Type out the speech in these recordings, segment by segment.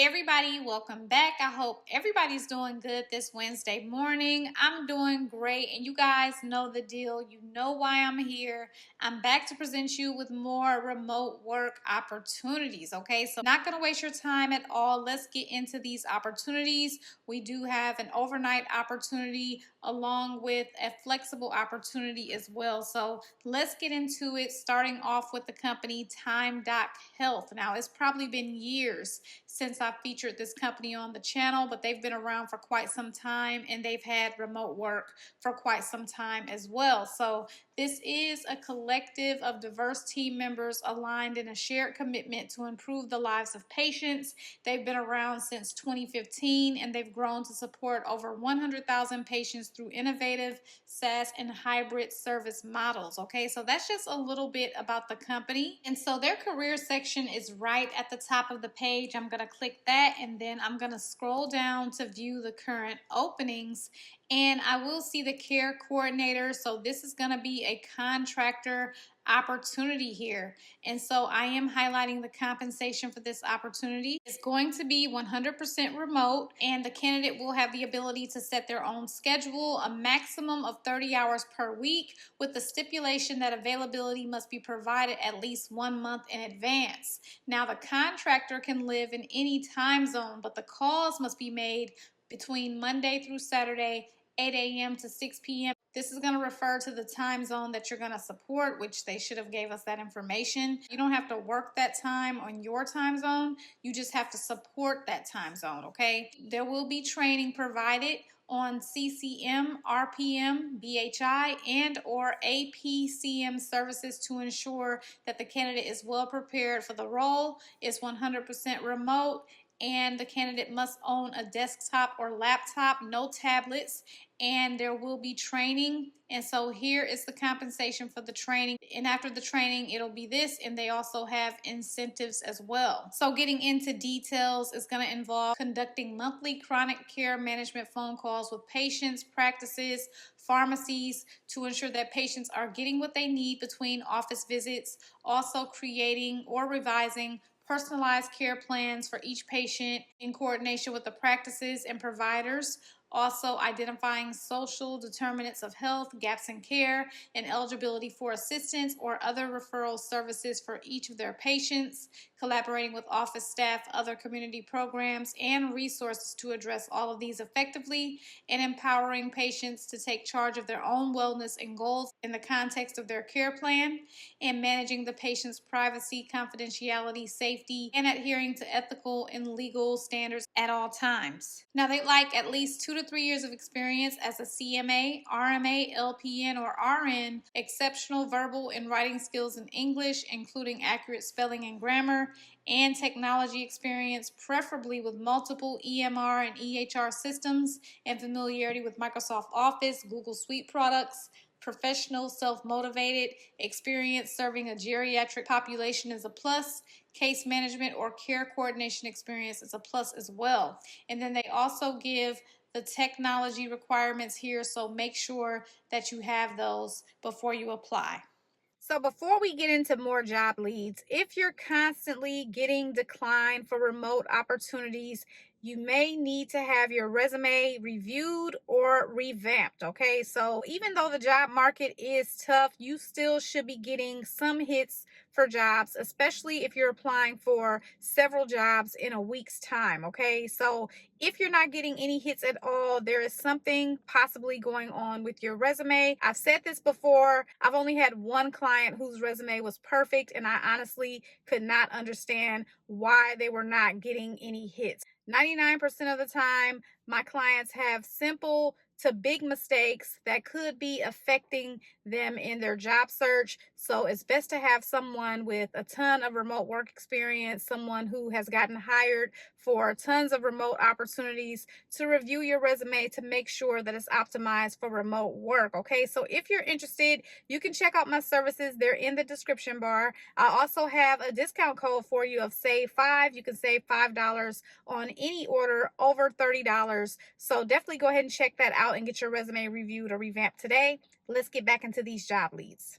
Hey everybody, welcome back. I hope everybody's doing good this Wednesday morning. I'm doing great, and you guys know the deal. You know why I'm here. I'm back to present you with more remote work opportunities, okay? So not going to waste your time at all. Let's get into these opportunities. We do have an overnight opportunity along with a flexible opportunity as well. So let's get into it, starting off with the company TimeDoc Health. Now, it's probably been years since I featured this company on the channel, but they've been around for quite some time and they've had remote work for quite some time as well. So this is a collective of diverse team members aligned in a shared commitment to improve the lives of patients. They've been around since 2015 and they've grown to support over 100,000 patients through innovative SaaS and hybrid service models. Okay, so that's just a little bit about the company. And so their career section is right at the top of the page. I'm going to click that and then I'm going to scroll down to view the current openings. And I will see the care coordinator. So this is going to be a contractor opportunity here. And so I am highlighting the compensation for this opportunity. It's going to be 100% remote, and the candidate will have the ability to set their own schedule, a maximum of 30 hours per week, with the stipulation that availability must be provided at least 1 month in advance. Now, the contractor can live in any time zone, but the calls must be made between Monday through Saturday, 8 a.m. to 6 p.m. This is going to refer to the time zone that you're going to support, which they should have gave us that information. You don't have to work that time on your time zone. You just have to support that time zone, okay? There will be training provided on CCM, RPM, BHI, and or APCM services to ensure that the candidate is well prepared for the role, is 100% remote, and the candidate must own a desktop or laptop, no tablets, and there will be training. And so here is the compensation for the training. And after the training, it'll be this, and they also have incentives as well. So getting into details is going to involve conducting monthly chronic care management phone calls with patients, practices, pharmacies to ensure that patients are getting what they need between office visits, also creating or revising personalized care plans for each patient in coordination with the practices and providers. Also identifying social determinants of health, gaps in care, and eligibility for assistance or other referral services for each of their patients, collaborating with office staff, other community programs, and resources to address all of these effectively, and empowering patients to take charge of their own wellness and goals in the context of their care plan, and managing the patient's privacy, confidentiality, safety, and adhering to ethical and legal standards at all times. Now, they like at least 2 to 3 years of experience as a CMA, RMA, LPN, or RN, exceptional verbal and writing skills in English, including accurate spelling and grammar, and technology experience, preferably with multiple EMR and EHR systems, and familiarity with Microsoft Office, Google Suite products. Professional, self-motivated, experience serving a geriatric population is a plus. Case management or care coordination experience is a plus as well. And then they also give the technology requirements here, so make sure that you have those before you apply. So before we get into more job leads, if you're constantly getting declined for remote opportunities, you may need to have your resume reviewed or revamped, okay? So even though the job market is tough, you still should be getting some hits for jobs, especially if you're applying for several jobs in a week's time, okay? So if you're not getting any hits at all, there is something possibly going on with your resume. I've said this before. I've only had one client whose resume was perfect, and I honestly could not understand why they were not getting any hits. 99% of the time, my clients have simple to big mistakes that could be affecting them in their job search. So it's best to have someone with a ton of remote work experience, someone who has gotten hired for tons of remote opportunities, to review your resume to make sure that it's optimized for remote work. Okay, so if you're interested, you can check out my services. They're in the description bar. I also have a discount code for you of Save 5. You can save $5 on any order over $30. So definitely go ahead and check that out and get your resume reviewed or revamped today. Let's get back into these job leads.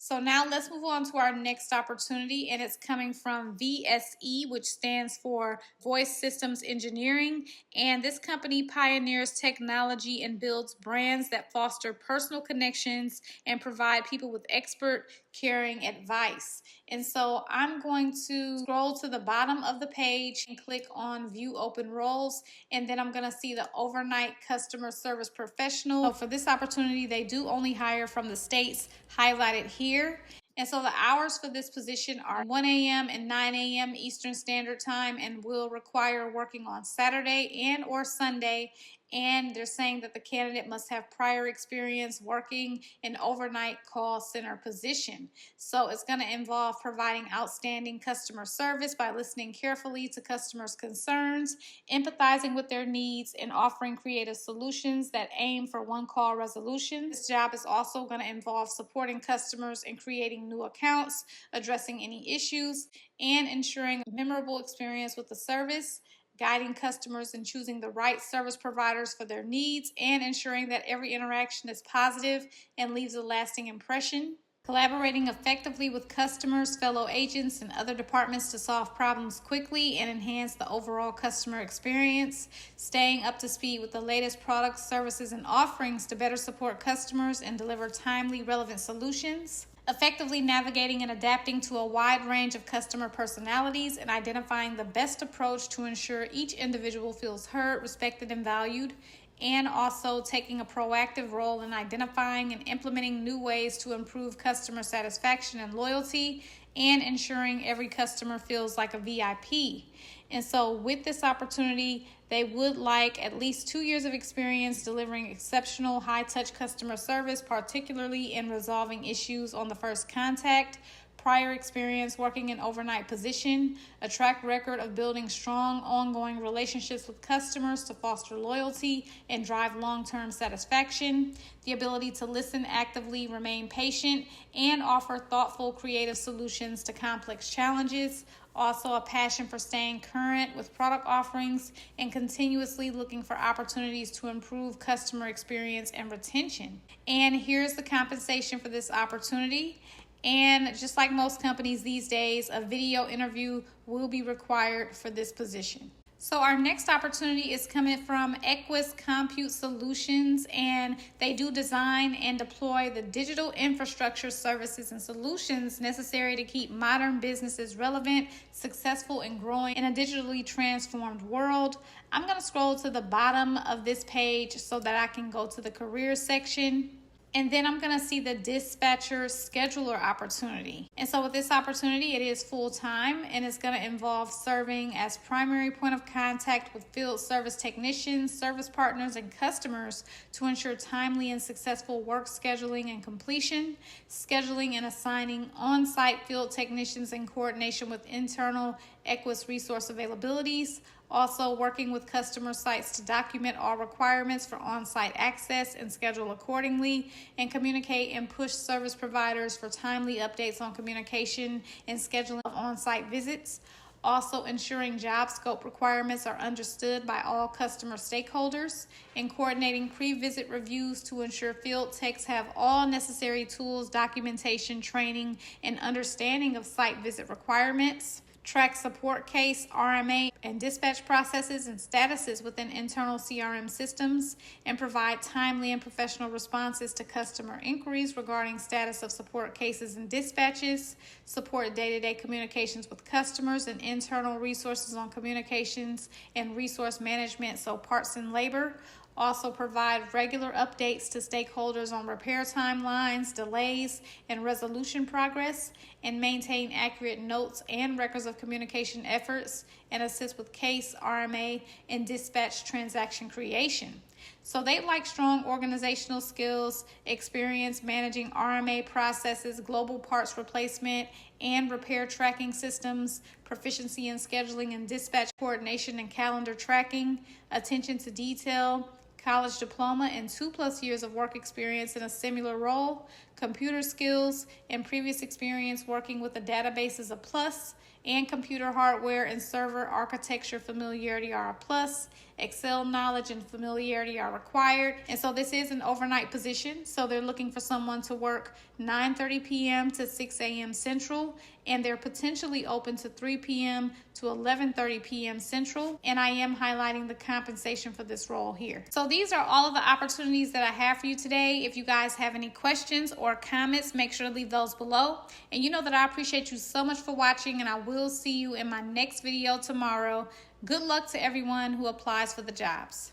So now let's move on to our next opportunity, and it's coming from VSE, which stands for Voice Systems Engineering. And this company pioneers technology and builds brands that foster personal connections and provide people with expert, caring advice. And so I'm going to scroll to the bottom of the page and click on View Open Roles, and then I'm going to see the Overnight Customer Service Professional. So for this opportunity, they do only hire from the states highlighted here. And so the hours for this position are 1 a.m. and 9 a.m. Eastern Standard Time, and will require working on Saturday and or Sunday. And they're saying that the candidate must have prior experience working an overnight call center position. So it's going to involve providing outstanding customer service by listening carefully to customers' concerns, empathizing with their needs, and offering creative solutions that aim for one-call resolution. This job is also going to involve supporting customers and creating new accounts, addressing any issues, and ensuring a memorable experience with the service, guiding customers in choosing the right service providers for their needs, and ensuring that every interaction is positive and leaves a lasting impression. Collaborating effectively with customers, fellow agents, and other departments to solve problems quickly and enhance the overall customer experience. Staying up to speed with the latest products, services, and offerings to better support customers and deliver timely, relevant solutions. Effectively navigating and adapting to a wide range of customer personalities and identifying the best approach to ensure each individual feels heard, respected, and valued. And also taking a proactive role in identifying and implementing new ways to improve customer satisfaction and loyalty, and ensuring every customer feels like a VIP. And so with this opportunity, they would like at least 2 years of experience delivering exceptional high-touch customer service, particularly in resolving issues on the first contact, prior experience working an overnight position, a track record of building strong, ongoing relationships with customers to foster loyalty and drive long-term satisfaction, the ability to listen actively, remain patient, and offer thoughtful, creative solutions to complex challenges. Also, a passion for staying current with product offerings and continuously looking for opportunities to improve customer experience and retention. And here's the compensation for this opportunity. And just like most companies these days, a video interview will be required for this position. So our next opportunity is coming from Equus Compute Solutions, and they do design and deploy the digital infrastructure services and solutions necessary to keep modern businesses relevant, successful, and growing in a digitally transformed world. I'm going to scroll to the bottom of this page so that I can go to the careers section. And then I'm going to see the dispatcher scheduler opportunity. And so with this opportunity, it is full-time, and it's going to involve serving as primary point of contact with field service technicians, service partners, and customers to ensure timely and successful work scheduling and completion, scheduling and assigning on-site field technicians in coordination with internal Equus resource availabilities, also working with customer sites to document all requirements for on-site access and schedule accordingly, and communicate and push service providers for timely updates on communication and scheduling of on-site visits. Also ensuring job scope requirements are understood by all customer stakeholders, and coordinating pre-visit reviews to ensure field techs have all necessary tools, documentation, training, and understanding of site visit requirements. Track support case, RMA, and dispatch processes and statuses within internal CRM systems, and provide timely and professional responses to customer inquiries regarding status of support cases and dispatches. Support day-to-day communications with customers and internal resources on communications and resource management, so parts and labor. Also provide regular updates to stakeholders on repair timelines, delays, and resolution progress, and maintain accurate notes and records of communication efforts, and assist with case, RMA, and dispatch transaction creation. So they like strong organizational skills, experience managing RMA processes, global parts replacement, and repair tracking systems, proficiency in scheduling and dispatch coordination and calendar tracking, attention to detail, college diploma, and 2+ years of work experience in a similar role, Computer skills and previous experience working with a database is a plus, and computer hardware and server architecture familiarity are a plus. Excel knowledge and familiarity are required. And so this is an overnight position. So they're looking for someone to work 9:30 p.m. to 6 a.m. Central, and they're potentially open to 3 p.m. to 11:30 p.m. Central. And I am highlighting the compensation for this role here. So these are all of the opportunities that I have for you today. If you guys have any questions or comments, make sure to leave those below. And you know that I appreciate you so much for watching, and I will see you in my next video tomorrow. Good luck to everyone who applies for the jobs.